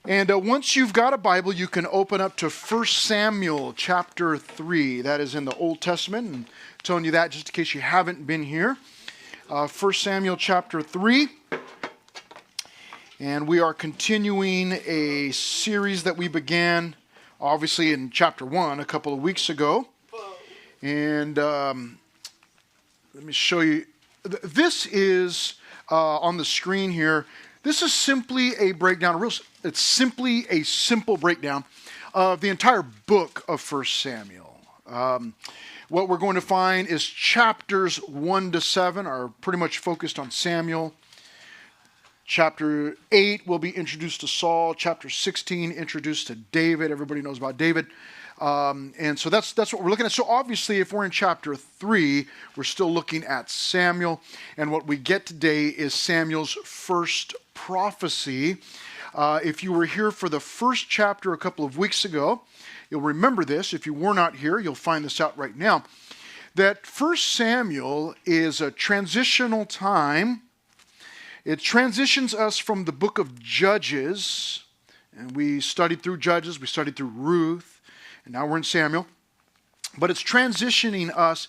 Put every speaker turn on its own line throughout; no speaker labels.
And once you've got a Bible, you can open up to 1 Samuel chapter 3. That is in the Old Testament. And I'm telling you that just in case you haven't been here. 1 Samuel chapter 3. And we are continuing a series that we began, obviously, in chapter 1 a couple of weeks ago. And let me show you. This is on the screen here. This is simply a breakdown. It's simply a simple breakdown of the entire book of 1 Samuel. What we're going to find is chapters 1 to 7 are pretty much focused on Samuel. Chapter 8 will be introduced to Saul. Chapter 16 introduced to David. Everybody knows about David. And so that's what we're looking at. So obviously, if we're in chapter 3, we're still looking at Samuel. And what we get today is Samuel's first prophecy. If you were here for the first chapter a couple of weeks ago, you'll remember this. If you were not here, you'll find this out right now. That 1 Samuel is a transitional time. It transitions us from the book of Judges. And we studied through Judges, we studied through Ruth. And now we're in Samuel. But it's transitioning us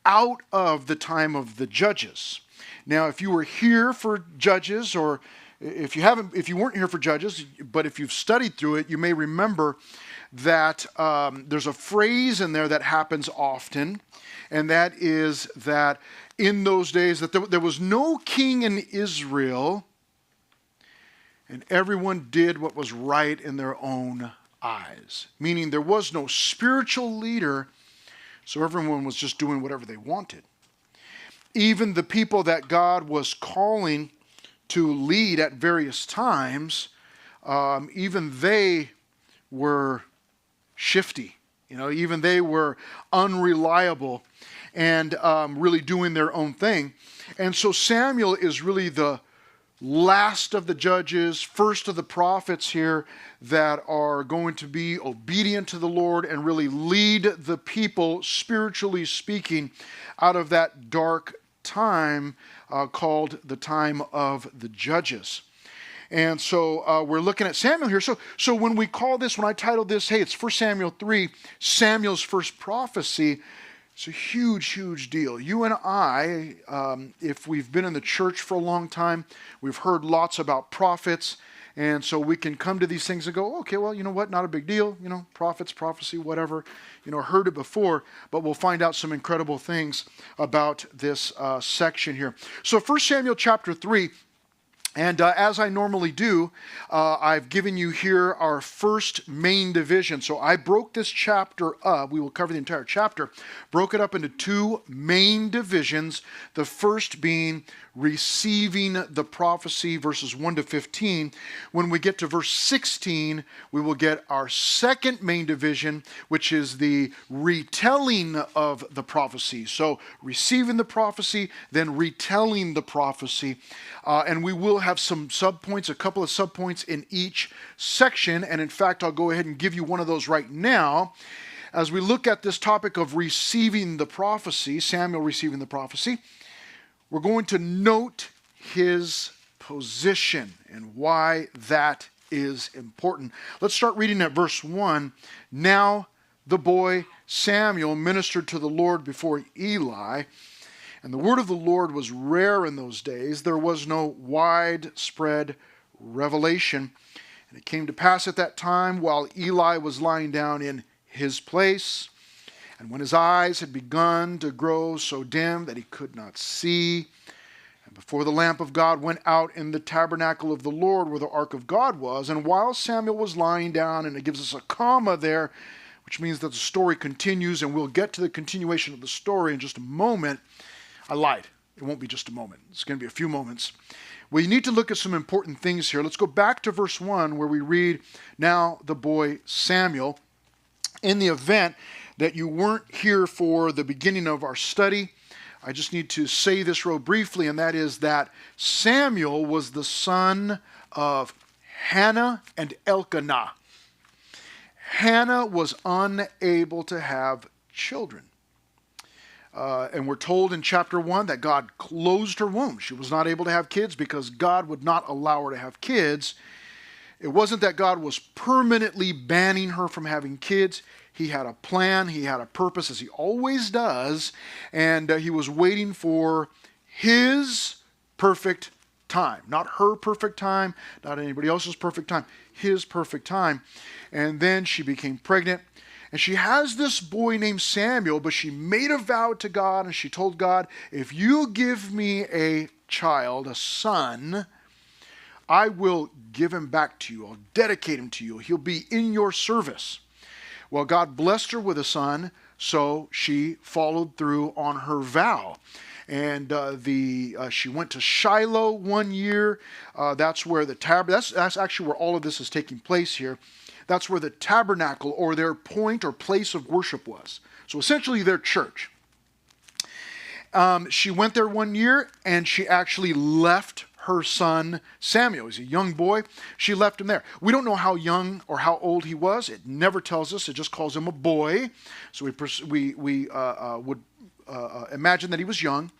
out of the time of the Judges. Now, if you were here for Judges, or if you weren't here for Judges, but if you've studied through it, you may remember that there's a phrase in there that happens often, and that is that in those days that there was no king in Israel, and everyone did what was right in their own eyes. Meaning there was no spiritual leader, so everyone was just doing whatever they wanted. Even the people that God was calling to lead at various times, even they were shifty. Even they were unreliable and really doing their own thing. And so Samuel is really the last of the judges, first of the prophets here that are going to be obedient to the Lord and really lead the people, spiritually speaking, out of that dark time called the time of the judges. And so we're looking at Samuel here. So when I titled this, hey, it's 1 Samuel 3, Samuel's first prophecy, it's a huge, huge deal. You and I, if we've been in the church for a long time, we've heard lots about prophets, and so we can come to these things and go, okay, well, you know what, not a big deal, prophets, prophecy, whatever, heard it before, but we'll find out some incredible things about this section here. So 1 Samuel chapter 3, and as I normally do, I've given you here our first main division. So I broke this chapter up. We will cover the entire chapter. Broke it up into two main divisions. The first being receiving the prophecy, verses 1 to 15. When we get to verse 16, we will get our second main division, which is the retelling of the prophecy. So receiving the prophecy, then retelling the prophecy. And we will have some subpoints, a couple of subpoints in each section. And in fact, I'll go ahead and give you one of those right now. As we look at this topic of receiving the prophecy, Samuel receiving the prophecy, we're going to note his position and why that is important. Let's start reading at verse 1. Now the boy Samuel ministered to the Lord before Eli, and the word of the Lord was rare in those days. There was no widespread revelation. And it came to pass at that time, while Eli was lying down in his place, and when his eyes had begun to grow so dim that he could not see, and before the lamp of God went out in the tabernacle of the Lord where the ark of God was, and while Samuel was lying down, and it gives us a comma there, which means that the story continues, and we'll get to the continuation of the story in just a moment. I lied. It won't be just a moment. It's going to be a few moments. We need to look at some important things here. Let's go back to verse 1 where we read, now the boy Samuel. In the event that you weren't here for the beginning of our study, I just need to say this real briefly, and that is that Samuel was the son of Hannah and Elkanah. Hannah was unable to have children. And we're told in chapter 1 that God closed her womb. She was not able to have kids because God would not allow her to have kids. It wasn't that God was permanently banning her from having kids. He had a plan, he had a purpose, as he always does, and he was waiting for his perfect time. Not her perfect time, not anybody else's perfect time, his perfect time. And then she became pregnant, and she has this boy named Samuel, but she made a vow to God, and she told God, if you give me a child, a son, I will give him back to you. I'll dedicate him to you. He'll be in your service. Well, God blessed her with a son, so she followed through on her vow. And she went to Shiloh one year. That's where that's actually where all of this is taking place here. That's where the tabernacle, or their point or place of worship, was. So essentially their church. She went there one year, and she actually left her son Samuel. He's a young boy. She left him there. We don't know how young or how old he was. It never tells us. It just calls him a boy. So we would imagine that he was young.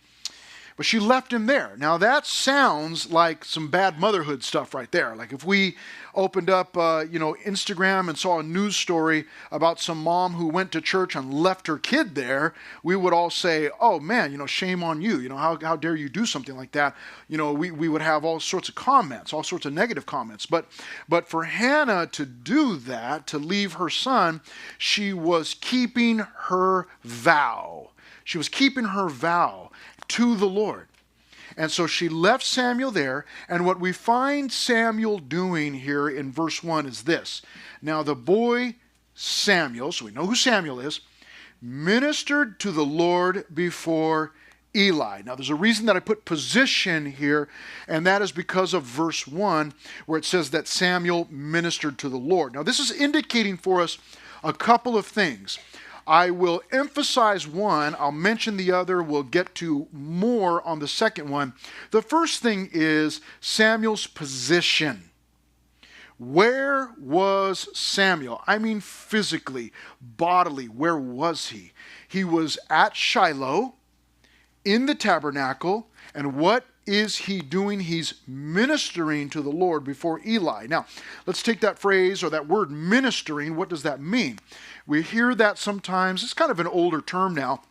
But she left him there. Now that sounds like some bad motherhood stuff right there. Like if we opened up, Instagram and saw a news story about some mom who went to church and left her kid there, we would all say, "Oh man, shame on you. How dare you do something like that?" We would have all sorts of comments, all sorts of negative comments. But for Hannah to do that, to leave her son, she was keeping her vow. She was keeping her vow to the Lord. And so she left Samuel there, and what we find Samuel doing here in verse 1 is this. Now the boy Samuel, so we know who Samuel is, ministered to the Lord before Eli. Now there's a reason that I put position here, and that is because of verse 1, where it says that Samuel ministered to the Lord. Now this is indicating for us a couple of things. I will emphasize one, I'll mention the other, we'll get to more on the second one. The first thing is Samuel's position. Where was Samuel? I mean physically, bodily, where was he? He was at Shiloh, in the tabernacle, and what is he doing? He's ministering to the Lord before Eli. Now, let's take that phrase or that word ministering. What does that mean? We hear that sometimes. It's kind of an older term now,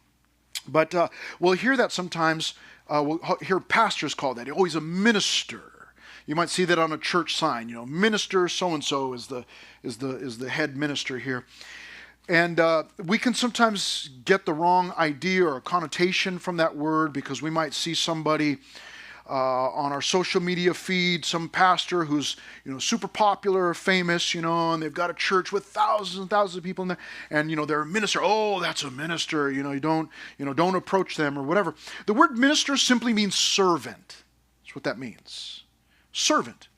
but we'll hear that sometimes. We'll hear pastors call that. Oh, he's a minister. You might see that on a church sign. Minister so-and-so is the head minister here. And we can sometimes get the wrong idea or a connotation from that word, because we might see somebody on our social media feed, some pastor who's super popular or famous, and they've got a church with thousands and thousands of people in there, and they're a minister. Oh, that's a minister. You don't approach them or whatever. The word minister simply means servant. That's what that means. Servant.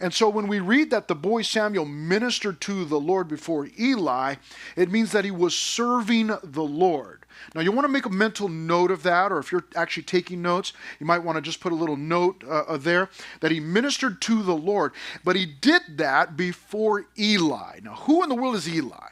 And so when we read that the boy Samuel ministered to the Lord before Eli, it means that he was serving the Lord. Now you want to make a mental note of that, or if you're actually taking notes, you might want to just put a little note there, that he ministered to the Lord. But he did that before Eli. Now who in the world is Eli?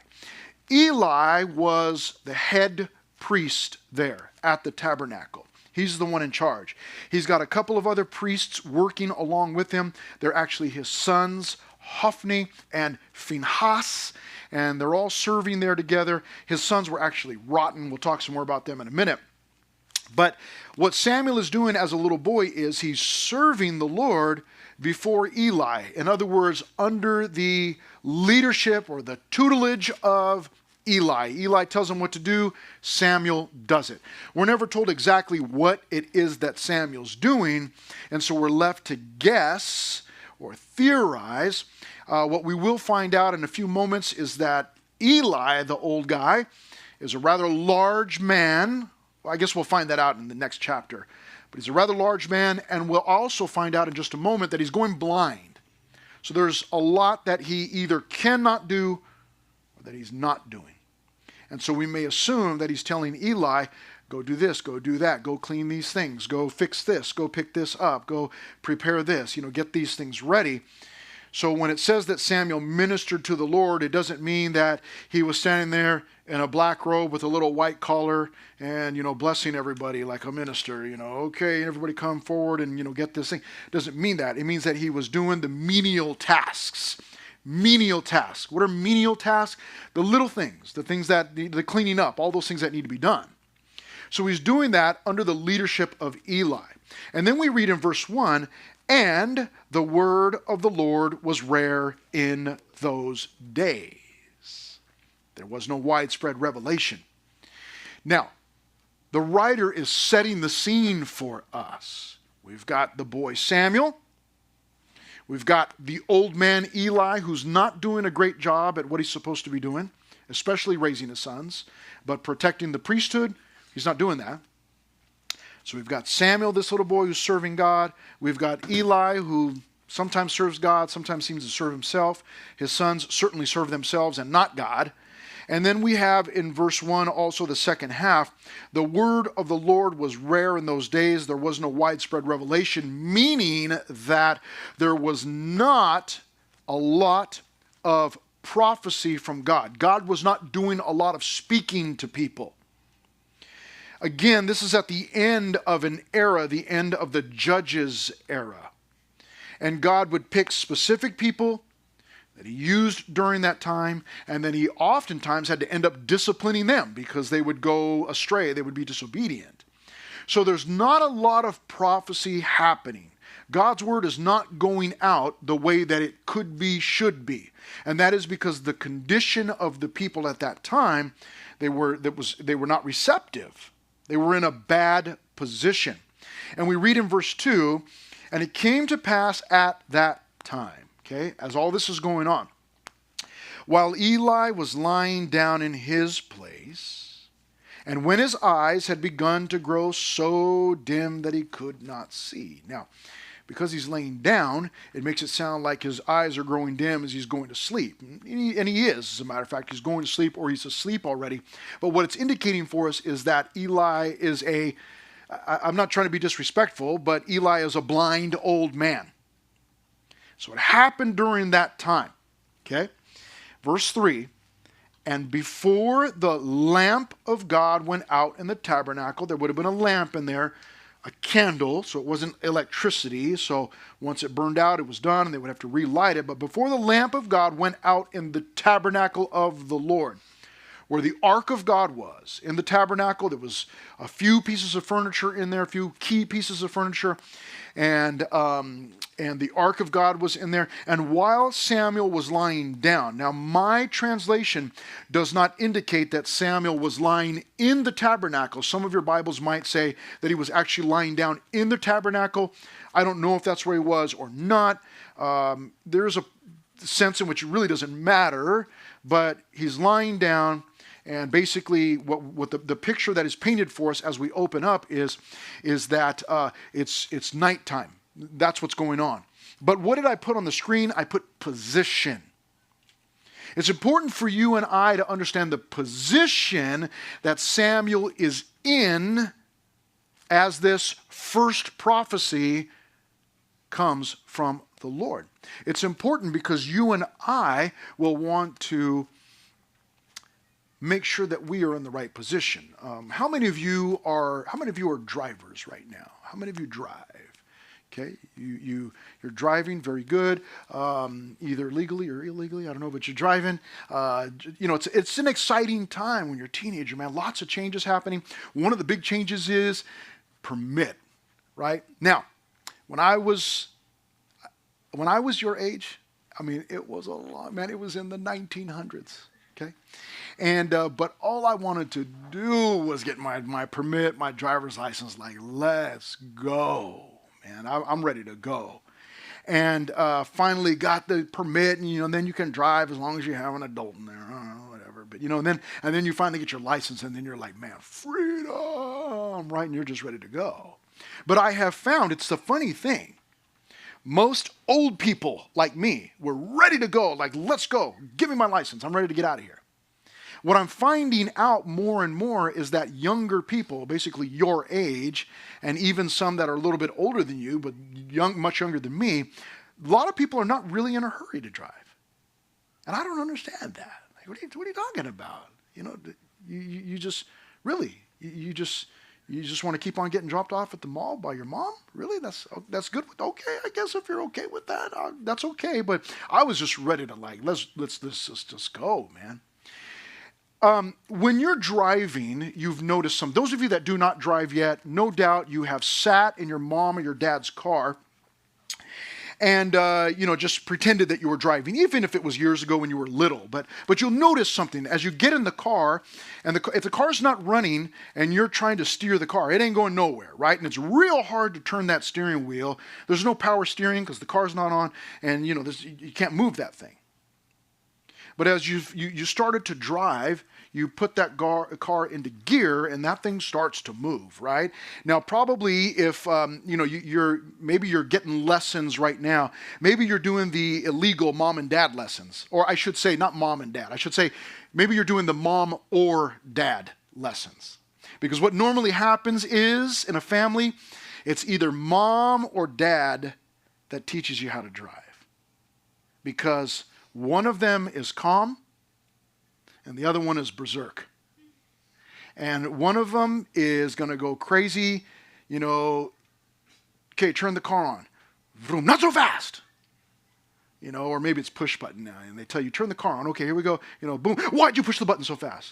Eli was the head priest there at the tabernacle. He's the one in charge. He's got a couple of other priests working along with him. They're actually his sons, Hophni and Phinehas, and they're all serving there together. His sons were actually rotten. We'll talk some more about them in a minute. But what Samuel is doing as a little boy is he's serving the Lord before Eli. In other words, under the leadership or the tutelage of Eli. Eli tells him what to do. Samuel does it. We're never told exactly what it is that Samuel's doing, and so we're left to guess or theorize. What we will find out in a few moments is that Eli, the old guy, is a rather large man. Well, I guess we'll find that out in the next chapter. But he's a rather large man, and we'll also find out in just a moment that he's going blind. So there's a lot that he either cannot do or that he's not doing. And so we may assume that he's telling Eli, go do this, go do that, go clean these things, go fix this, go pick this up, go prepare this, get these things ready. So when it says that Samuel ministered to the Lord, it doesn't mean that he was standing there in a black robe with a little white collar and, blessing everybody like a minister, okay, everybody come forward and, get this thing. It doesn't mean that. It means that he was doing the menial tasks. Menial tasks. What are menial tasks? The little things, the things that, the cleaning up, all those things that need to be done. So he's doing that under the leadership of Eli. And then we read in verse 1, and the word of the Lord was rare in those days. There was no widespread revelation. Now, the writer is setting the scene for us. We've got the boy Samuel. We've got the old man Eli, who's not doing a great job at what he's supposed to be doing, especially raising his sons, but protecting the priesthood, he's not doing that. So we've got Samuel, this little boy who's serving God. We've got Eli, who sometimes serves God, sometimes seems to serve himself. His sons certainly serve themselves and not God. And then we have in verse 1 also the second half, the word of the Lord was rare in those days. There was no widespread revelation, meaning that there was not a lot of prophecy from God. God was not doing a lot of speaking to people. Again, this is at the end of an era, the end of the Judges era. And God would pick specific people that he used during that time, and then he oftentimes had to end up disciplining them because they would go astray, they would be disobedient. So there's not a lot of prophecy happening. God's word is not going out the way that it could be, should be. And that is because the condition of the people at that time, they were not receptive. They were in a bad position. And we read in verse 2, and it came to pass at that time, okay, as all this is going on, while Eli was lying down in his place, and when his eyes had begun to grow so dim that he could not see. Now, because he's laying down, it makes it sound like his eyes are growing dim as he's going to sleep. And he is, as a matter of fact. He's going to sleep or he's asleep already. But what it's indicating for us is that Eli is I'm not trying to be disrespectful, but Eli is a blind old man. So it happened during that time. Okay? Verse 3, and before the lamp of God went out in the tabernacle, there would have been a lamp in there, a candle, so it wasn't electricity. So once it burned out, it was done, and they would have to relight it. But before the lamp of God went out in the tabernacle of the Lord, where the ark of God was, in the tabernacle, there was a few pieces of furniture in there, a few key pieces of furniture, and the ark of God was in there. And while Samuel was lying down, now my translation does not indicate that Samuel was lying in the tabernacle. Some of your Bibles might say that he was actually lying down in the tabernacle. I don't know if that's where he was or not. There's a sense in which it really doesn't matter, but he's lying down. And basically, what the picture that is painted for us as we open up is that it's nighttime. That's what's going on. But what did I put on the screen? I put position. It's important for you and I to understand the position that Samuel is in as this first prophecy comes from the Lord. It's important because you and I will want to make sure that we are in the right position. How many of you are drivers right now? How many of you drive? Okay, you're driving, very good, either legally or illegally. I don't know, but you're driving. It's an exciting time when you're a teenager, man. Lots of changes happening. One of the big changes is permit, right? Now, when I was your age, I mean, it was a lot, man. It was in the 1900s. Okay, and but all I wanted to do was get my permit, my driver's license. Like, let's go, man! I'm ready to go. And finally got the permit, and then you can drive as long as you have an adult in there, whatever. But and then you finally get your license, and then you're like, man, freedom, right? And you're just ready to go. But I have found it's the funny thing. Most old people like me were ready to go, like, let's go. Give me my license. I'm ready to get out of here. What I'm finding out more and more is that younger people, basically your age, and even some that are a little bit older than you, but much younger than me, A lot of people are not really in a hurry to drive. And I don't understand that. Like, what are you talking about? You know, you just, really, you just want to keep on getting dropped off at the mall by your mom? Really? That's good. Okay, I guess if you're okay with that, that's okay. But I was just ready to let's just go, man. When you're driving, you've noticed those of you that do not drive yet, no doubt you have sat in your mom or your dad's car and, just pretended that you were driving, even if it was years ago when you were little. But you'll notice something as you get in the car, and if the car's not running and you're trying to steer the car, it ain't going nowhere, right? And it's real hard to turn that steering wheel. There's no power steering because the car's not on, and, you can't move that thing. But as you started to drive, you put that car into gear, and that thing starts to move, right? Now, probably if maybe you're getting lessons right now. Maybe you're doing the illegal mom and dad lessons, or I should say, not mom and dad. I should say, maybe you're doing the mom or dad lessons, because what normally happens is in a family, it's either mom or dad that teaches you how to drive, because one of them is calm, and the other one is berserk. And one of them is going to go crazy, okay, turn the car on. Vroom, not so fast. Or maybe it's push button now, and they tell you, turn the car on. Okay, here we go. Boom. Why'd you push the button so fast?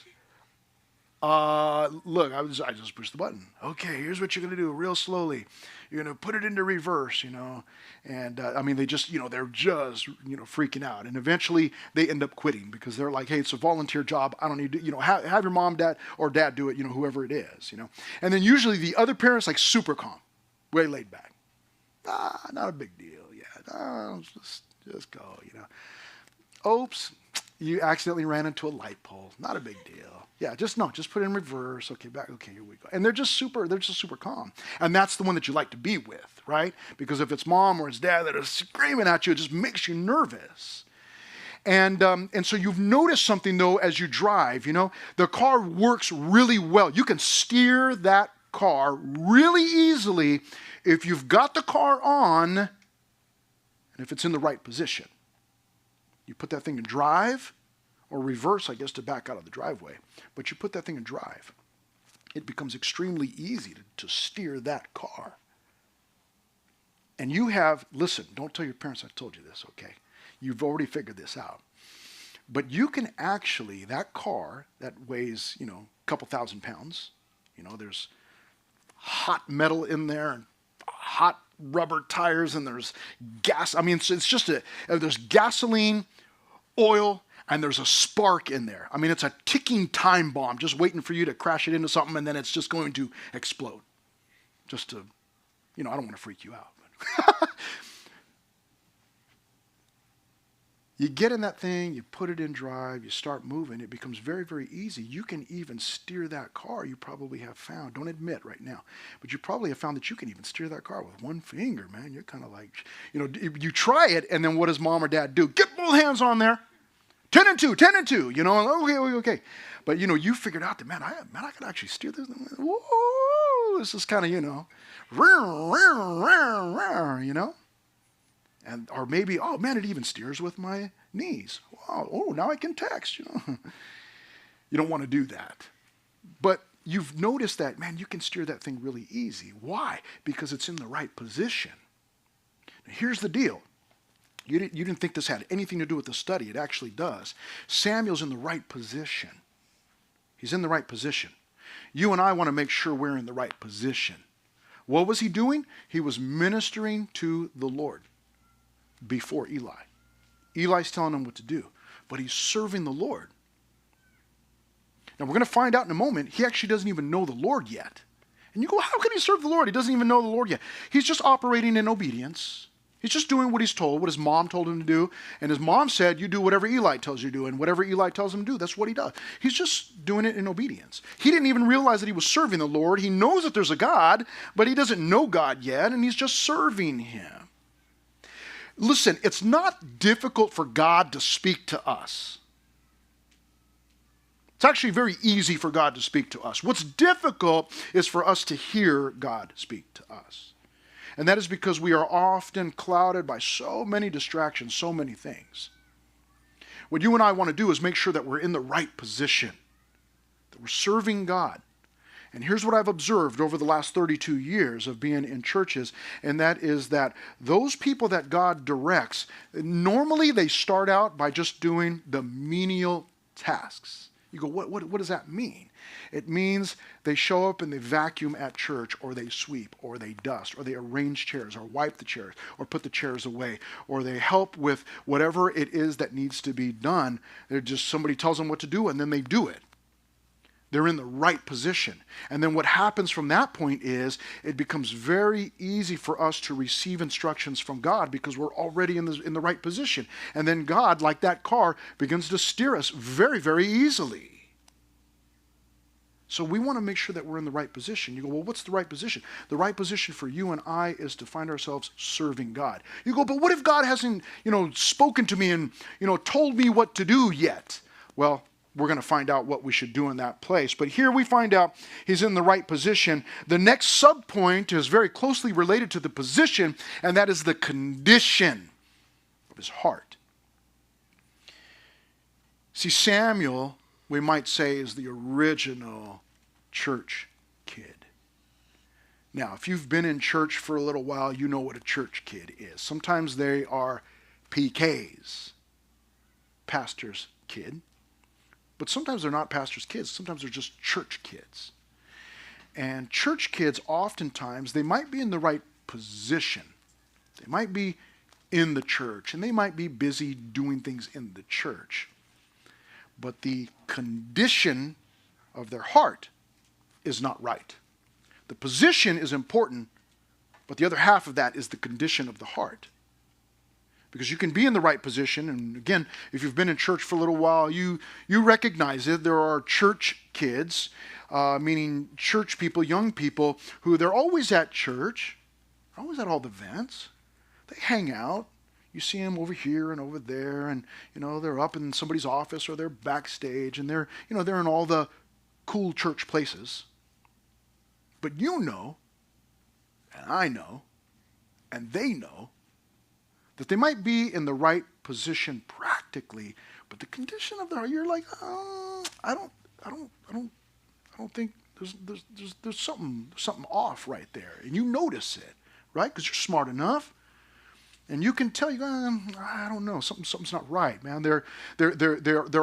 Look, I just pushed the button. Okay, here's what you're going to do real slowly. You're going to put it into reverse, and they just, they're just, freaking out. And eventually they end up quitting because they're like, hey, it's a volunteer job. I don't need to, have your mom, dad, or dad do it, whoever it is, And then usually the other parent's like super calm, way laid back. Not a big deal. Yeah, just go, Oops, you accidentally ran into a light pole. Not a big deal. Yeah, just put it in reverse. Okay, back. Okay, here we go. And they're just super calm. And that's the one that you like to be with, right? Because if it's mom or it's dad that are screaming at you, it just makes you nervous. And so you've noticed something though as you drive, the car works really well. You can steer that car really easily if you've got the car on and if it's in the right position. You put that thing in drive, or reverse, I guess, to back out of the driveway. But you put that thing in drive, it becomes extremely easy to steer that car. And listen, don't tell your parents I told you this, okay? You've already figured this out. But you can actually, that car that weighs, a couple thousand pounds, there's hot metal in there, and hot rubber tires, and there's gas. It's just there's gasoline, oil, and there's a spark in there. It's a ticking time bomb just waiting for you to crash it into something, and then it's just going to explode. Just to, I don't want to freak you out. But you get in that thing, you put it in drive, you start moving, it becomes very, very easy. You can even steer that car, you probably have found. Don't admit right now, but you probably have found that you can even steer that car with one finger, man. You're kind of like, you try it, and then what does mom or dad do? Get both hands on there. 10 and 2, okay. But, you figured out that, man, I can actually steer this. Whoa, this is kind of, And, or maybe, oh, man, it even steers with my knees. Wow, oh, now I can text, You don't want to do that. But you've noticed that, man, you can steer that thing really easy. Why? Because it's in the right position. Now, here's the deal. You didn't think this had anything to do with the study. It actually does. Samuel's in the right position. He's in the right position. You and I want to make sure we're in the right position. What was he doing? He was ministering to the Lord before Eli. Eli's telling him what to do, but he's serving the Lord. Now we're going to find out in a moment, he actually doesn't even know the Lord yet. And you go, how can he serve the Lord? He doesn't even know the Lord yet. He's just operating in obedience. He's just doing what he's told, what his mom told him to do. And his mom said, you do whatever Eli tells you to do. And whatever Eli tells him to do, that's what he does. He's just doing it in obedience. He didn't even realize that he was serving the Lord. He knows that there's a God, but he doesn't know God yet, and he's just serving him. Listen, it's not difficult for God to speak to us. It's actually very easy for God to speak to us. What's difficult is for us to hear God speak to us. And that is because we are often clouded by so many distractions, so many things. What you and I want to do is make sure that we're in the right position, that we're serving God. And here's what I've observed over the last 32 years of being in churches, and that is that those people that God directs, normally they start out by just doing the menial tasks. You go, what does that mean? It means they show up and they vacuum at church, or they sweep, or they dust, or they arrange chairs, or wipe the chairs, or put the chairs away, or they help with whatever it is that needs to be done. They're just, somebody tells them what to do, and then they do it. They're in the right position. And then what happens from that point is it becomes very easy for us to receive instructions from God because we're already in the right position. And then God, like that car, begins to steer us very, very easily. So we want to make sure that we're in the right position. You go, well, what's the right position? The right position for you and I is to find ourselves serving God. You go, but what if God hasn't, spoken to me and, told me what to do yet? Well, we're going to find out what we should do in that place. But here we find out he's in the right position. The next subpoint is very closely related to the position, and that is the condition of his heart. See, Samuel, we might say, is the original church kid. Now, if you've been in church for a little while, you know what a church kid is. Sometimes they are PKs, pastor's kid. But sometimes they're not pastor's kids. Sometimes they're just church kids. And church kids, oftentimes, they might be in the right position. They might be in the church, and they might be busy doing things in the church. But the condition of their heart is not right. The position is important, but the other half of that is the condition of the heart. Because you can be in the right position, and again, if you've been in church for a little while, you recognize it. There are church kids, meaning church people, young people, who they're always at church, always at all the events. They hang out. You see them over here and over there, and they're up in somebody's office or they're backstage, and they're in all the cool church places. But and I know, and they know, that they might be in the right position practically, but the condition of their heart, you're like, I don't think there's something off right there, and you notice it, right? Because you're smart enough, and you can tell. You go, I don't know, something's not right, man. They're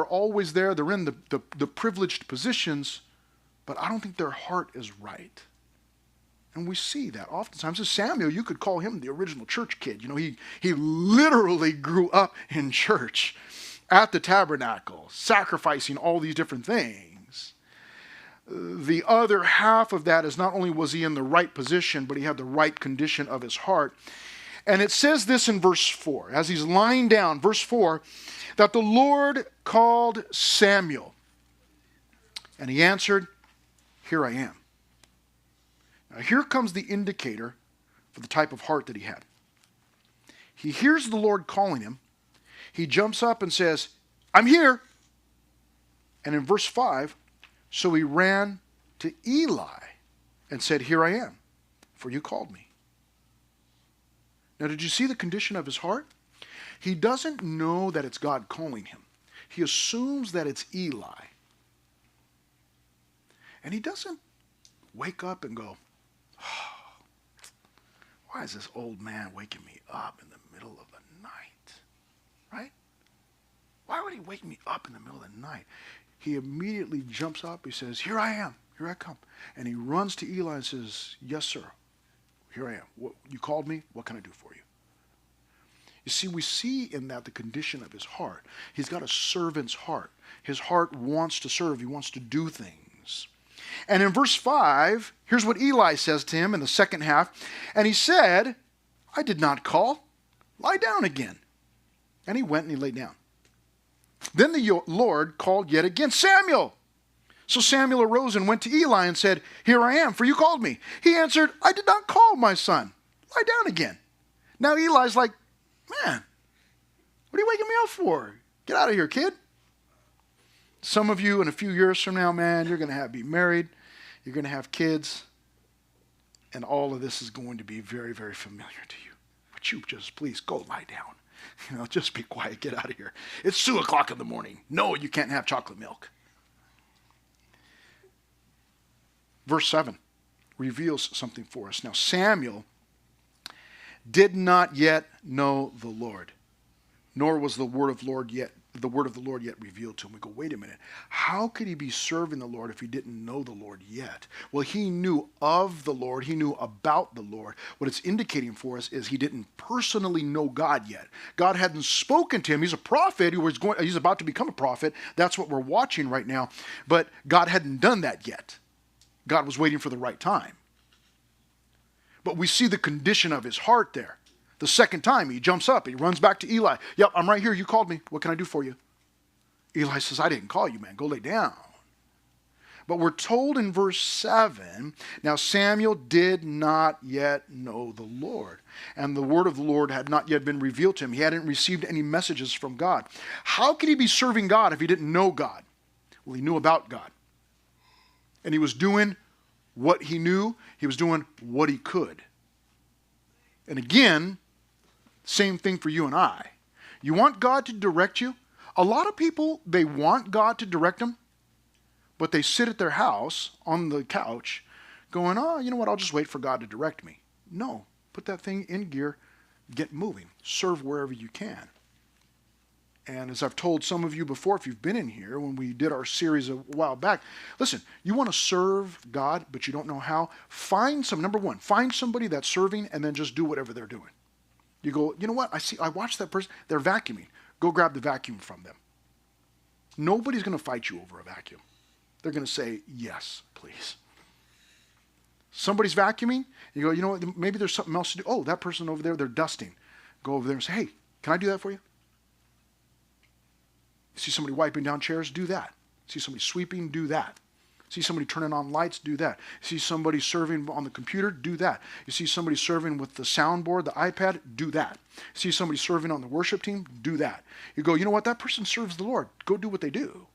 always there. They're in the privileged positions, but I don't think their heart is right. And we see that oftentimes. As Samuel, you could call him the original church kid. He literally grew up in church at the tabernacle, sacrificing all these different things. The other half of that is not only was he in the right position, but he had the right condition of his heart. And it says this in verse 4, as he's lying down, verse 4, that the Lord called Samuel. And he answered, "Here I am." Now, here comes the indicator for the type of heart that he had. He hears the Lord calling him. He jumps up and says, "I'm here." And in verse 5, so he ran to Eli and said, "Here I am, for you called me." Now, did you see the condition of his heart? He doesn't know that it's God calling him. He assumes that it's Eli. And he doesn't wake up and go, why is this old man waking me up in the middle of the night? Right? Why would he wake me up in the middle of the night? He immediately jumps up. He says, "Here I am. Here I come." And he runs to Eli and says, "Yes, sir. Here I am. You called me? What can I do for you?" You see, we see in that the condition of his heart. He's got a servant's heart. His heart wants to serve. He wants to do things. And in verse 5, here's what Eli says to him in the second half. And he said, "I did not call. Lie down again." And he went and he lay down. Then the Lord called yet again, "Samuel." So Samuel arose and went to Eli and said, "Here I am, for you called me." He answered, "I did not call, my son. Lie down again." Now Eli's like, "Man, what are you waking me up for? Get out of here, kid." Some of you in a few years from now, man, you're going to be married. You're going to have kids. And all of this is going to be very, very familiar to you. But you just please go lie down. Just be quiet. Get out of here. It's 2 o'clock in the morning. No, you can't have chocolate milk. Verse 7 reveals something for us. Now, Samuel did not yet know the Lord, nor was the word of the Lord yet revealed to him. We go, wait a minute. How could he be serving the Lord if he didn't know the Lord yet? Well, he knew of the Lord. He knew about the Lord. What it's indicating for us is he didn't personally know God yet. God hadn't spoken to him. He's a prophet. He's about to become a prophet. That's what we're watching right now. But God hadn't done that yet. God was waiting for the right time. But we see the condition of his heart there. The second time, he jumps up. He runs back to Eli. Yep, I'm right here. You called me. What can I do for you? Eli says, I didn't call you, man. Go lay down. But we're told in verse 7, now Samuel did not yet know the Lord, and the word of the Lord had not yet been revealed to him. He hadn't received any messages from God. How could he be serving God if he didn't know God? Well, he knew about God. And he was doing what he knew. He was doing what he could. And again, same thing for you and I. You want God to direct you? A lot of people, they want God to direct them, but they sit at their house on the couch going, oh, you know what, I'll just wait for God to direct me. No, put that thing in gear, get moving, serve wherever you can. And as I've told some of you before, if you've been in here, when we did our series a while back, listen, you want to serve God, but you don't know how? Number one, find somebody that's serving and then just do whatever they're doing. You go, you know what? I watched that person. They're vacuuming. Go grab the vacuum from them. Nobody's going to fight you over a vacuum. They're going to say, yes, please. Somebody's vacuuming. You go, you know what? Maybe there's something else to do. Oh, that person over there, they're dusting. Go over there and say, hey, can I do that for you? See somebody wiping down chairs? Do that. See somebody sweeping? Do that. See somebody turning on lights? Do that. See somebody serving on the computer? Do that. You see somebody serving with the soundboard, the iPad? Do that. See somebody serving on the worship team? Do that. You go, you know what? That person serves the Lord. Go do what they do.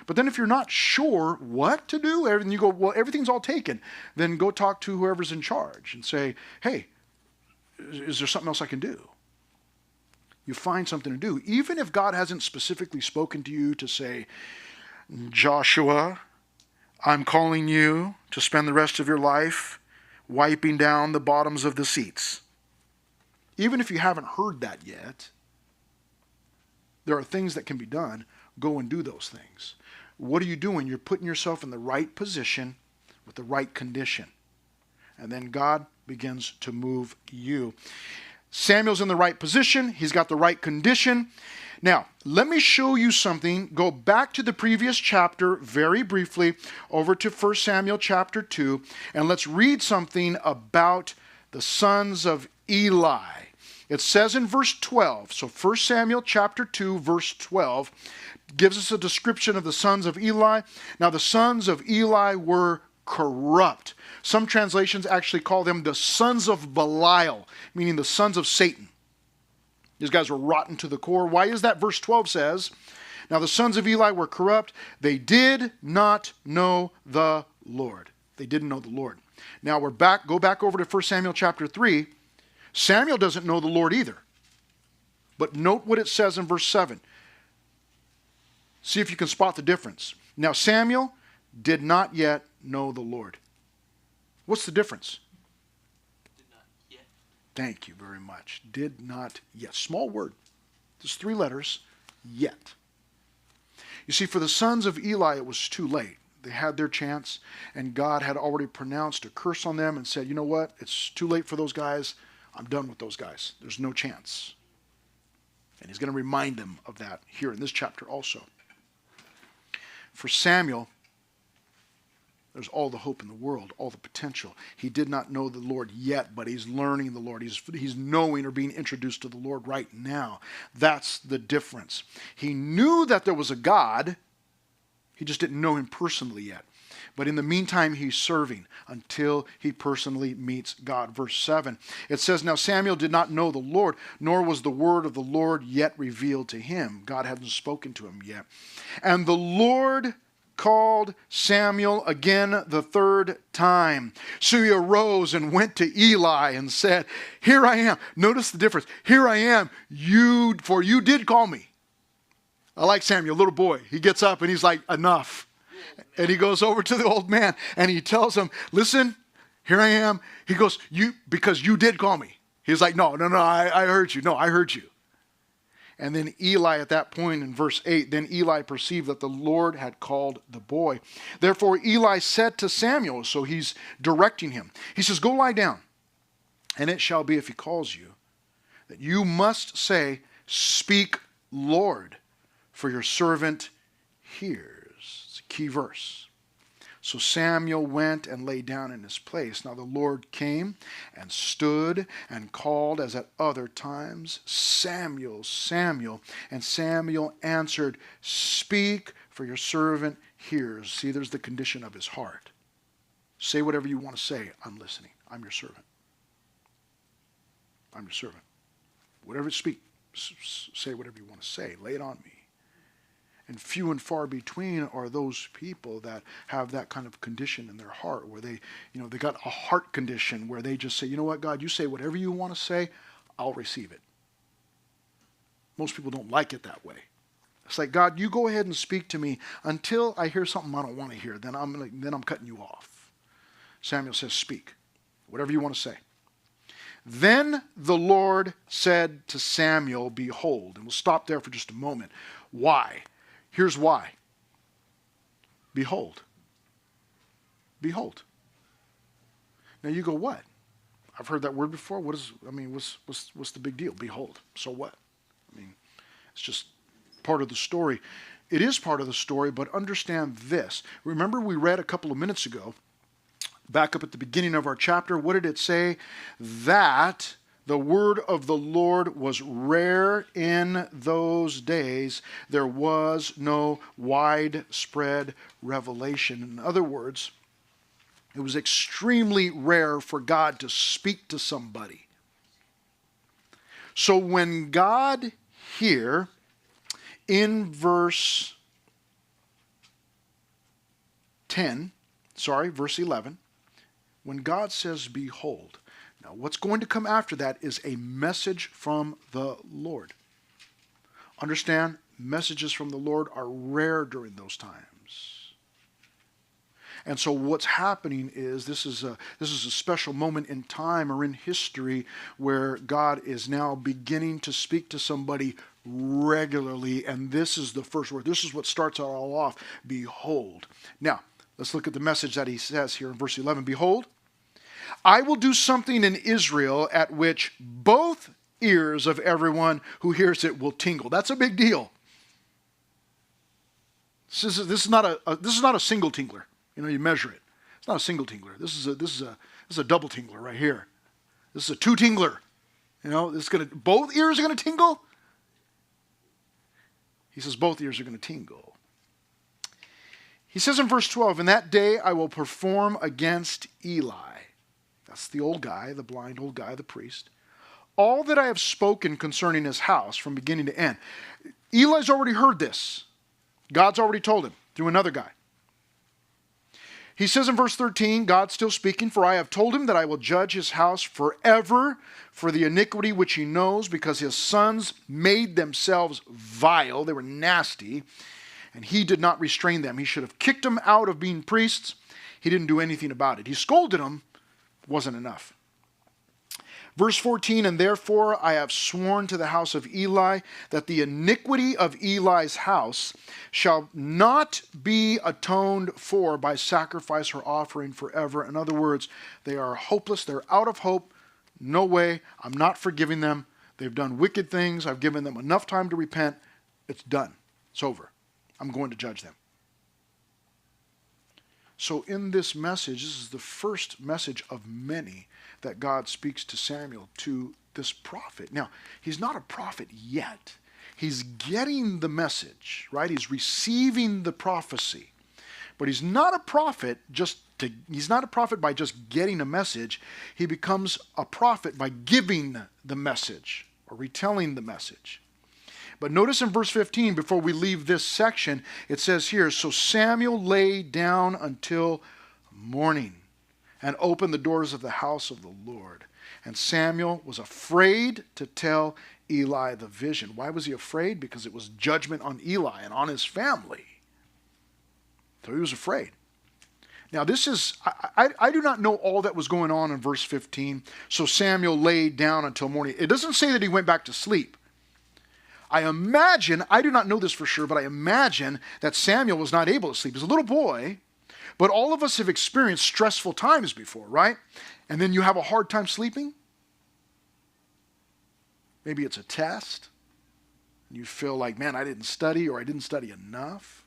But then if you're not sure what to do, and you go, well, everything's all taken, then go talk to whoever's in charge and say, hey, is there something else I can do? You find something to do. Even if God hasn't specifically spoken to you to say, Joshua, I'm calling you to spend the rest of your life wiping down the bottoms of the seats. Even if you haven't heard that yet, there are things that can be done. Go and do those things. What are you doing? You're putting yourself in the right position with the right condition. And then God begins to move you. Samuel's in the right position. He's got the right condition. Now, let me show you something. Go back to the previous chapter very briefly, over to 1 Samuel chapter 2, and let's read something about the sons of Eli. It says in verse 12, so 1 Samuel chapter 2, verse 12, gives us a description of the sons of Eli. Now, the sons of Eli were corrupt. Some translations actually call them the sons of Belial, meaning the sons of Satan. These guys were rotten to the core. Why is that? Verse 12 says, now the sons of Eli were corrupt. They did not know the Lord. They didn't know the Lord. Now go back over to 1 Samuel chapter 3. Samuel doesn't know the Lord either. But note what it says in verse 7. See if you can spot the difference. Now Samuel did not yet know the Lord. What's the difference?
Did not yet.
Thank you very much. Did not yet. Small word. There's 3 letters. Yet. You see, for the sons of Eli, it was too late. They had their chance, and God had already pronounced a curse on them and said, you know what? It's too late for those guys. I'm done with those guys. There's no chance. And he's going to remind them of that here in this chapter also. For Samuel, there's all the hope in the world, all the potential. He did not know the Lord yet, but he's learning the Lord. He's knowing or being introduced to the Lord right now. That's the difference. He knew that there was a God. He just didn't know him personally yet. But in the meantime, he's serving until he personally meets God. Verse 7, it says, now Samuel did not know the Lord, nor was the word of the Lord yet revealed to him. God hadn't spoken to him yet. And the Lord called Samuel again the third time. So he arose and went to Eli and said, here I am. Notice the difference. Here I am, for you did call me. I like Samuel, little boy. He gets up and he's like, enough. And he goes over to the old man and he tells him, listen, here I am. He goes, because you did call me. He's like, no, I heard you. No, I heard you. And then Eli at that point in verse 8, then Eli perceived that the Lord had called the boy. Therefore Eli said to Samuel, so he's directing him. He says, go lie down. And it shall be if he calls you, that you must say, speak, Lord, for your servant hears. It's a key verse. So Samuel went and lay down in his place. Now the Lord came and stood and called as at other times, Samuel, Samuel. And Samuel answered, speak, for your servant hears. See, there's the condition of his heart. Say whatever you want to say. I'm listening. I'm your servant. I'm your servant. Whatever you speak, say whatever you want to say. Lay it on me. And few and far between are those people that have that kind of condition in their heart where they got a heart condition where they just say, you know what, God, you say whatever you want to say, I'll receive it. Most people don't like it that way. It's like, God, you go ahead and speak to me until I hear something I don't want to hear. Then I'm cutting you off. Samuel says, speak, whatever you want to say. Then the Lord said to Samuel, behold, and we'll stop there for just a moment. Why? Here's why. Behold. Behold. Now you go, what? I've heard that word before. What's the big deal? Behold. So what? I mean, it's just part of the story. It is part of the story, but understand this. Remember we read a couple of minutes ago, back up at the beginning of our chapter, what did it say? That the word of the Lord was rare in those days. There was no widespread revelation. In other words, it was extremely rare for God to speak to somebody. So when God here in verse 11, when God says, behold, now, what's going to come after that is a message from the Lord. Understand, messages from the Lord are rare during those times. And so what's happening is this is a special moment in time or in history where God is now beginning to speak to somebody regularly, and this is the first word. This is what starts it all off. Behold. Now, let's look at the message that he says here in verse 11. Behold, I will do something in Israel at which both ears of everyone who hears it will tingle. That's a big deal. This is not a single tingler. You measure it. It's not a single tingler. This is a double tingler right here. This is a two tingler. Both ears are going to tingle. He says both ears are going to tingle. He says in verse 12, in that day I will perform against Eli. That's the old guy, the blind old guy, the priest. All that I have spoken concerning his house from beginning to end. Eli's already heard this. God's already told him through another guy. He says in verse 13, God's still speaking, for I have told him that I will judge his house forever for the iniquity which he knows, because his sons made themselves vile. They were nasty, and he did not restrain them. He should have kicked them out of being priests. He didn't do anything about it. He scolded them. Wasn't enough. Verse 14, and therefore I have sworn to the house of Eli that the iniquity of Eli's house shall not be atoned for by sacrifice or offering forever. In other words, they are hopeless. They're out of hope. No way. I'm not forgiving them. They've done wicked things. I've given them enough time to repent. It's done. It's over. I'm going to judge them. So in this message, this is the first message of many that God speaks to Samuel, to this prophet. Now, he's not a prophet yet. He's getting the message, right? He's receiving the prophecy. But he's not a prophet he's not a prophet by just getting a message. He becomes a prophet by giving the message or retelling the message. But notice in verse 15, before we leave this section, it says here, so Samuel lay down until morning and opened the doors of the house of the Lord. And Samuel was afraid to tell Eli the vision. Why was he afraid? Because it was judgment on Eli and on his family. So he was afraid. Now this is, I do not know all that was going on in verse 15. So Samuel lay down until morning. It doesn't say that he went back to sleep. I imagine, I do not know this for sure, but I imagine that Samuel was not able to sleep. He's a little boy, but all of us have experienced stressful times before, right? And then you have a hard time sleeping. Maybe it's a test. You feel like, man, I didn't study, or I didn't study enough.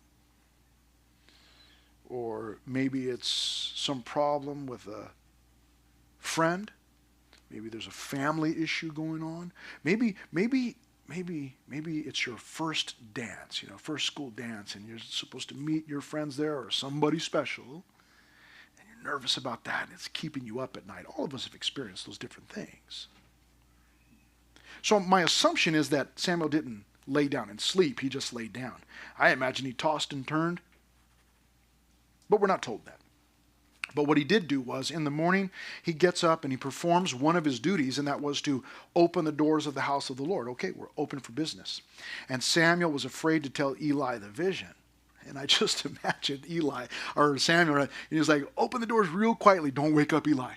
Or maybe it's some problem with a friend. Maybe there's a family issue going on. Maybe it's your first dance, first school dance, and you're supposed to meet your friends there or somebody special, and you're nervous about that, and it's keeping you up at night. All of us have experienced those different things. So my assumption is that Samuel didn't lay down and sleep. He just laid down. I imagine he tossed and turned. But we're not told that. But what he did do was, in the morning, he gets up and he performs one of his duties, and that was to open the doors of the house of the Lord. Okay, we're open for business. And Samuel was afraid to tell Eli the vision. And I just imagined Samuel, he was like, open the doors real quietly. Don't wake up Eli,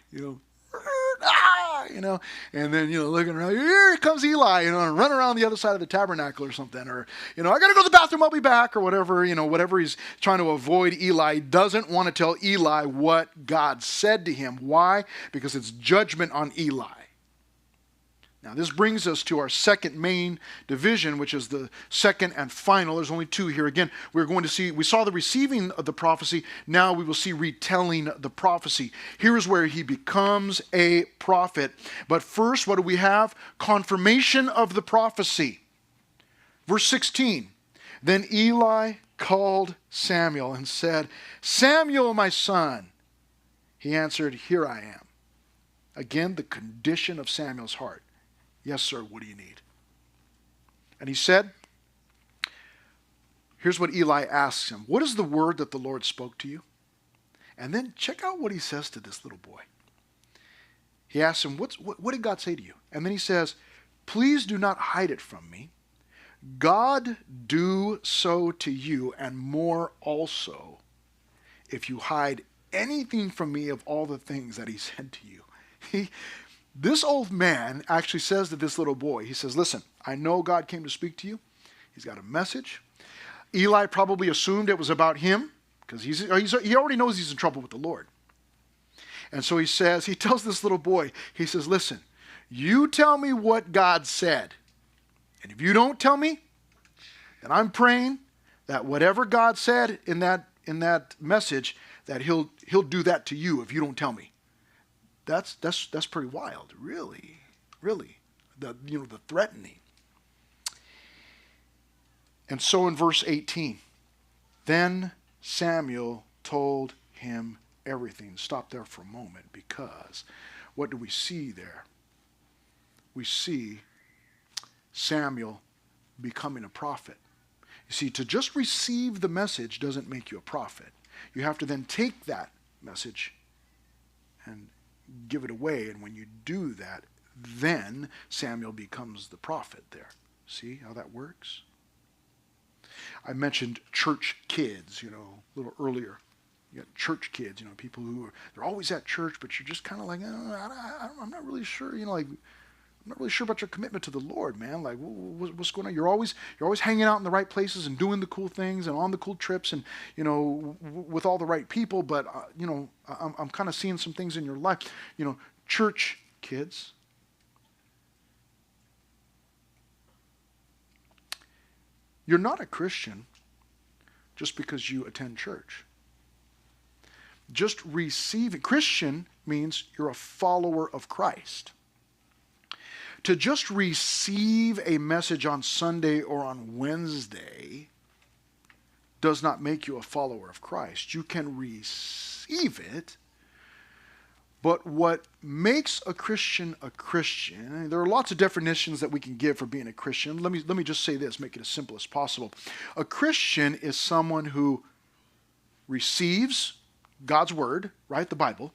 and then, looking around, here comes Eli, and run around the other side of the tabernacle or something, or, I got to go to the bathroom, I'll be back, or whatever, whatever he's trying to avoid. Eli doesn't want to tell Eli what God said to him. Why? Because it's judgment on Eli. Now, this brings us to our second main division, which is the second and final. There's only two here. Again, we're going to see, we saw the receiving of the prophecy. Now we will see retelling the prophecy. Here's where he becomes a prophet. But first, what do we have? Confirmation of the prophecy. Verse 16. Then Eli called Samuel and said, Samuel, my son. He answered, here I am. Again, the condition of Samuel's heart. Yes, sir, what do you need? And he said, here's what Eli asks him. What is the word that the Lord spoke to you? And then check out what he says to this little boy. He asks him, what did God say to you? And then he says, please do not hide it from me. God do so to you, and more also, if you hide anything from me of all the things that he said to you. This old man actually says to this little boy, he says, listen, I know God came to speak to you. He's got a message. Eli probably assumed it was about him because he already knows he's in trouble with the Lord. And so he tells this little boy, he says, listen, you tell me what God said. And if you don't tell me, then I'm praying that whatever God said in that message, that he'll do that to you if you don't tell me. That's pretty wild, really. The threatening. And so in verse 18, then Samuel told him everything. Stop there for a moment, because what do we see there? We see Samuel becoming a prophet. You see, to just receive the message doesn't make you a prophet. You have to then take that message and give it away, and when you do that, then Samuel becomes the prophet there. See how that works? I mentioned church kids, a little earlier. You got church kids, people who they're always at church, but you're just kind of like, I'm not really sure, I'm not really sure about your commitment to the Lord, man. Like, what's going on? You're always hanging out in the right places and doing the cool things and on the cool trips and, with all the right people. But, I'm kind of seeing some things in your life. Church kids. You're not a Christian just because you attend church. Just receiving. Christian means you're a follower of Christ. To just receive a message on Sunday or on Wednesday does not make you a follower of Christ. You can receive it, But what makes a Christian, and there are lots of definitions that we can give for being a Christian. Let me just say this, make it as simple as possible. A Christian is someone who receives God's word, right, the Bible,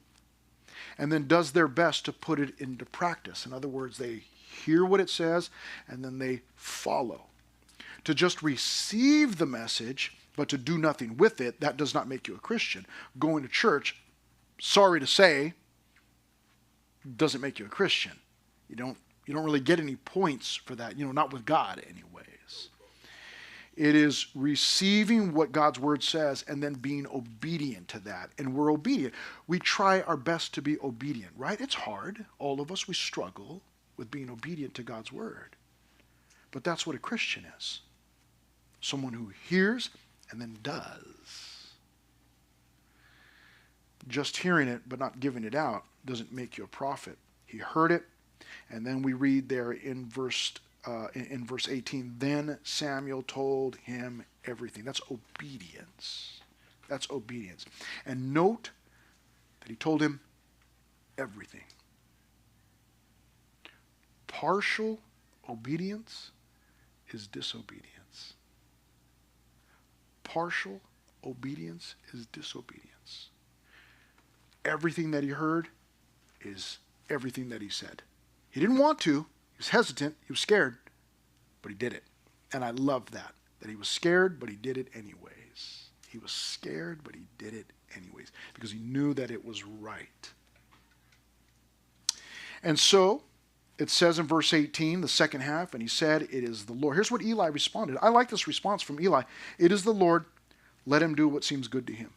and then does their best to put it into practice. In other words, they hear what it says and then they follow. To just receive the message but to do nothing with it, that does not make you a Christian. Going to church, sorry to say, doesn't make you a Christian. You don't really get any points for that, not with God anyways. It is receiving what God's word says and then being obedient to that. And we're obedient. We try our best to be obedient, right? It's hard. All of us, we struggle with being obedient to God's word. But that's what a Christian is. Someone who hears and then does. Just hearing it but not giving it out doesn't make you a prophet. He heard it, and then we read there in verse 18, then Samuel told him everything. That's obedience. That's obedience. And note that he told him everything. Partial obedience is disobedience. Partial obedience is disobedience. Everything that he heard is everything that he said. He didn't want to. He was hesitant. He was scared. But he did it. And I love that he was scared, but he did it anyways. He was scared, but he did it anyways. Because he knew that it was right. And so, it says in verse 18, the second half, and he said, it is the Lord. Here's what Eli responded. I like this response from Eli. It is the Lord. Let him do what seems good to him.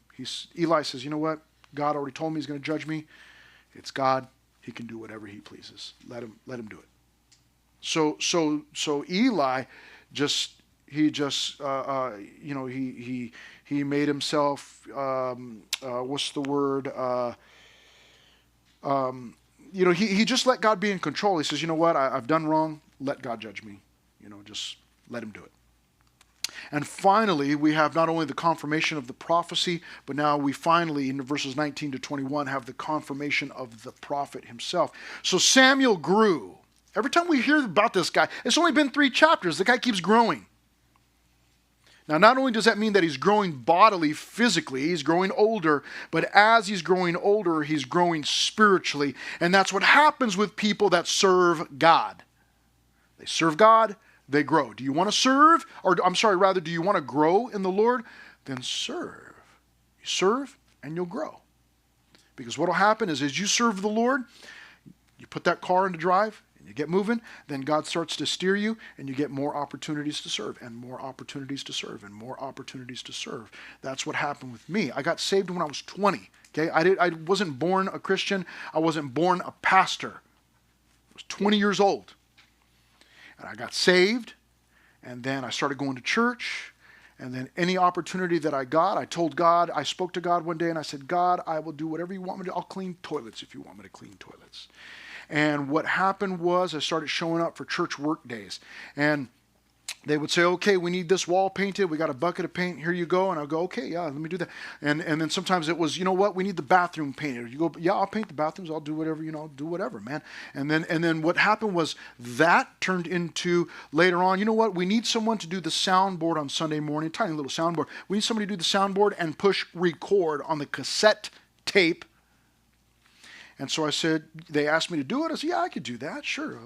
Eli says, you know what? God already told me he's going to judge me. It's God. He can do whatever he pleases. Let him do it. So Eli he made himself, what's the word? He just let God be in control. He says, you know what? I've done wrong. Let God judge me. Just let him do it. And finally, we have not only the confirmation of the prophecy, but now we finally, in verses 19 to 21, have the confirmation of the prophet himself. So Samuel grew. Every time we hear about this guy, it's only been 3 chapters. The guy keeps growing. Now, not only does that mean that he's growing bodily, physically, he's growing older, but as he's growing older, he's growing spiritually. And that's what happens with people that serve God. They serve God, they grow. Do you want to serve? Do you want to grow in the Lord? Then serve. You serve and you'll grow. Because what will happen is as you serve the Lord, you put that car into drive, you get moving, then God starts to steer you, and you get more opportunities to serve, and more opportunities to serve, and more opportunities to serve. That's what happened with me. I got saved when I was 20. Okay, I wasn't born a Christian. I wasn't born a pastor. I was 20 years old. And I got saved, and then I started going to church, and then any opportunity that I got, I spoke to God one day, and I said, God, I will do whatever you want me to do. I'll clean toilets if you want me to clean toilets. And what happened was I started showing up for church work days. And they would say, okay, we need this wall painted. We got a bucket of paint. Here you go. And I'll go, okay, yeah, let me do that. And then sometimes it was, you know what, we need the bathroom painted. You go, yeah, I'll paint the bathrooms. I'll do whatever, do whatever, man. And then what happened was that turned into later on, you know what, we need someone to do the soundboard on Sunday morning, tiny little soundboard. We need somebody to do the soundboard and push record on the cassette tape. And so I said, they asked me to do it. I said, yeah, I could do that. Sure,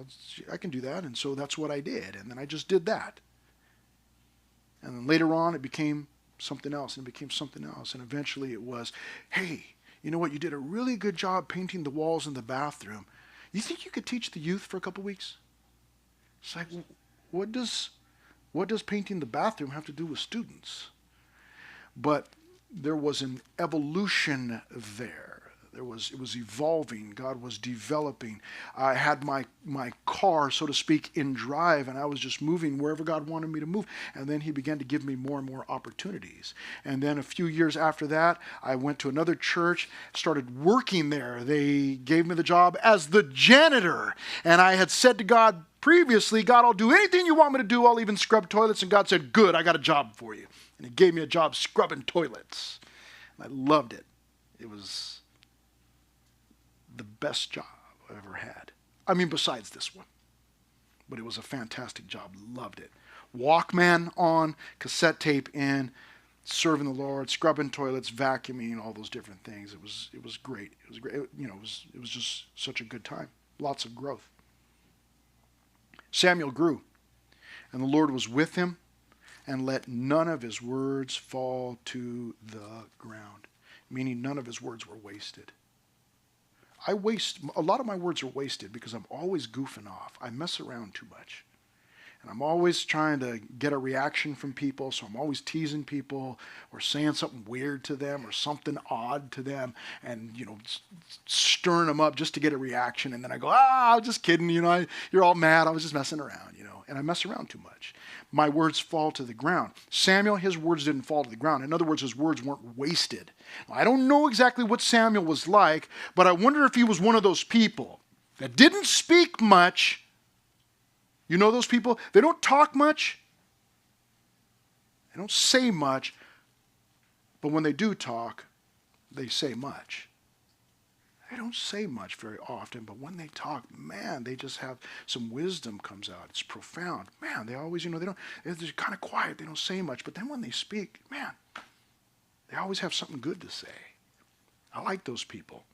I can do that. And so that's what I did. And then I just did that. And then later on, it became something else, and it became something else. And eventually it was, hey, you know what? You did a really good job painting the walls in the bathroom. You think you could teach the youth for a couple weeks? It's like, what does painting the bathroom have to do with students? But there was an evolution there. It was evolving. God was developing. I had my car, so to speak, in drive, and I was just moving wherever God wanted me to move. And then he began to give me more and more opportunities. And then a few years after that, I went to another church, started working there. They gave me the job as the janitor. And I had said to God previously, God, I'll do anything you want me to do. I'll even scrub toilets. And God said, good, I got a job for you. And he gave me a job scrubbing toilets. And I loved it. It was the best job I've ever had. I mean, besides this one. But it was a fantastic job. Loved it. Walkman on, cassette tape in, serving the Lord, scrubbing toilets, vacuuming, all those different things. It was great. It was great. It was just such a good time. Lots of growth. Samuel grew, and the Lord was with him, and let none of his words fall to the ground. Meaning none of his words were wasted. A lot of my words are wasted because I'm always goofing off. I mess around too much. And I'm always trying to get a reaction from people, so I'm always teasing people or saying something weird to them or something odd to them and, stirring them up just to get a reaction. And then I go, I'm just kidding, you're all mad. I was just messing around, and I mess around too much. My words fall to the ground. Samuel, his words didn't fall to the ground. In other words, his words weren't wasted. I don't know exactly what Samuel was like, but I wonder if he was one of those people that didn't speak much. You know those people? They don't talk much. They don't say much. But when they do talk, they say much. They don't say much very often, but when they talk, man, they just have some wisdom comes out. It's profound. Man, they always, they're kind of quiet. They don't say much. But then when they speak, man, they always have something good to say. I like those people.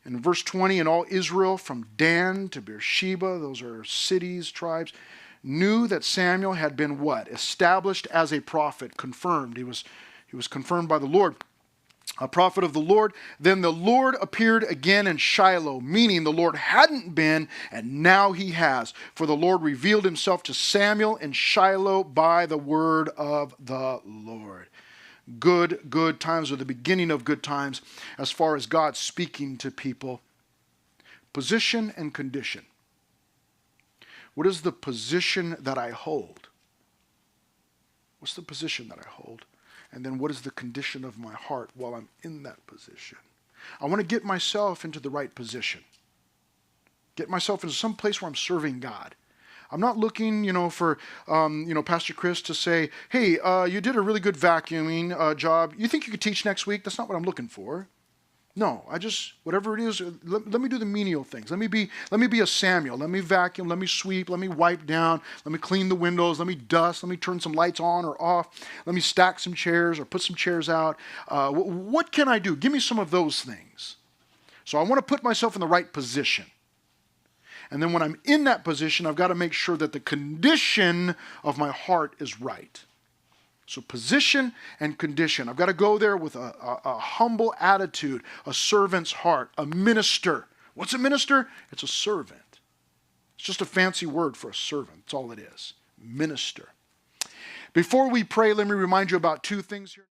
In verse 20, and all Israel from Dan to Beersheba, those are cities, tribes, knew that Samuel had been what? Established as a prophet, confirmed. He was confirmed by the Lord. A prophet of the Lord. Then the Lord appeared again in Shiloh, meaning the Lord hadn't been, and now he has. For the Lord revealed himself to Samuel in Shiloh by the word of the Lord. Good times are the beginning of good times as far as God speaking to people. Position and condition. What is the position that I hold? What's the position that I hold? And then what is the condition of my heart while I'm in that position? I want to get myself into the right position. Get myself into some place where I'm serving God. I'm not looking, for, Pastor Chris to say, hey, you did a really good vacuuming job. You think you could teach next week? That's not what I'm looking for. No, whatever it is, let me do the menial things. Let me be a Samuel. Let me vacuum, let me sweep, let me wipe down, let me clean the windows, let me dust, let me turn some lights on or off, let me stack some chairs or put some chairs out. What can I do? Give me some of those things. So I want to put myself in the right position. And then when I'm in that position, I've got to make sure that the condition of my heart is right. So position and condition. I've got to go there with a humble attitude, a servant's heart, a minister. What's a minister? It's a servant. It's just a fancy word for a servant. That's all it is. Minister. Before we pray, let me remind you about two things here.